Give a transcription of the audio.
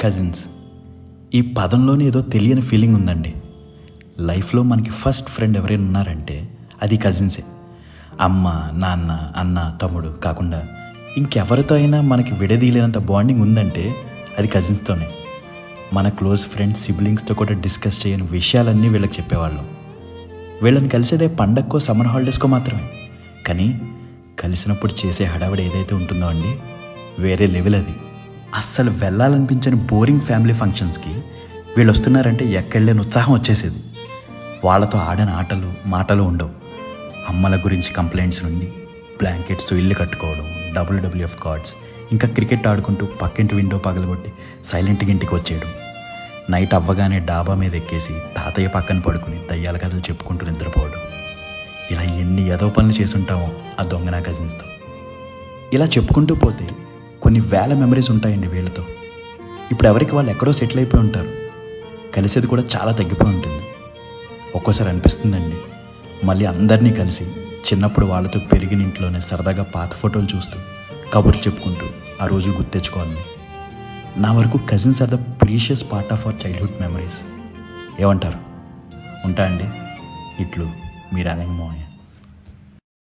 Cousins. ఈ పదంలోనే ఏదో తెలియని ఫీలింగ్ ఉందండి. లైఫ్లో మనకి ఫస్ట్ ఫ్రెండ్ ఎవరైనా ఉన్నారంటే అది కజిన్సే. అమ్మ, నాన్న, అన్న, తమ్ముడు కాకుండా ఇంకెవరితో అయినా మనకి విడదీయలేనంత బాండింగ్ ఉందంటే అది కజిన్స్తోనే. మన క్లోజ్ ఫ్రెండ్స్ సిబ్లింగ్స్తో కూడా డిస్కస్ చేయని విషయాలన్నీ వీళ్ళకి చెప్పేవాళ్ళం. వీళ్ళని కలిసేదే పండక్కో సమ్మర్ హాలిడేస్కో మాత్రమే. కానీ కలిసినప్పుడు చేసే హడావిడి ఏదైతే ఉంటుందో అండి, వేరే లెవెల్ అది. అస్సలు వెళ్ళాలనిపించని బోరింగ్ ఫ్యామిలీ ఫంక్షన్స్కి వీళ్ళు వస్తున్నారంటే ఎక్కడలేని ఉత్సాహం వచ్చేసేది. వాళ్ళతో ఆడని ఆటలు మాటలు ఉండవు. అమ్మల గురించి కంప్లైంట్స్ నుండి బ్లాంకెట్స్తో ఇల్లు కట్టుకోవడం, WWF కార్డ్స్, ఇంకా క్రికెట్ ఆడుకుంటూ పక్కింటి విండో పగలగొట్టి సైలెంట్గా ఇంటికి వచ్చేయడం, నైట్ అవ్వగానే డాబా మీద ఎక్కేసి తాతయ్య పక్కన పడుకుని దయ్యాల కథలు చెప్పుకుంటూ నిద్రపోవడం. ఇలా ఎన్ని ఏదో పనులు చేసుంటామో ఆ దొంగనా కజిన్స్తో. ఇలా చెప్పుకుంటూ పోతే కొన్ని వేల మెమరీస్ ఉంటాయండి వీళ్ళతో. ఇప్పుడు ఎవరికి వాళ్ళు ఎక్కడో సెటిల్ అయిపోయి ఉంటారు. కలిసేది కూడా చాలా తగ్గిపోయి ఉంటుంది. ఒక్కోసారి అనిపిస్తుందండి, మళ్ళీ అందరినీ కలిసి చిన్నప్పుడు వాళ్ళతో పెరిగిన ఇంట్లోనే సరదాగా పాత ఫోటోలు చూస్తూ కబుర్లు చెప్పుకుంటూ ఆ రోజులు గుర్తు తెచ్చుకోవాలి. నా వరకు cousins are the precious part of our childhood memories. ఏమంటారు? ఉంటా అండి. ఇట్లు మీ రంగమోహన్.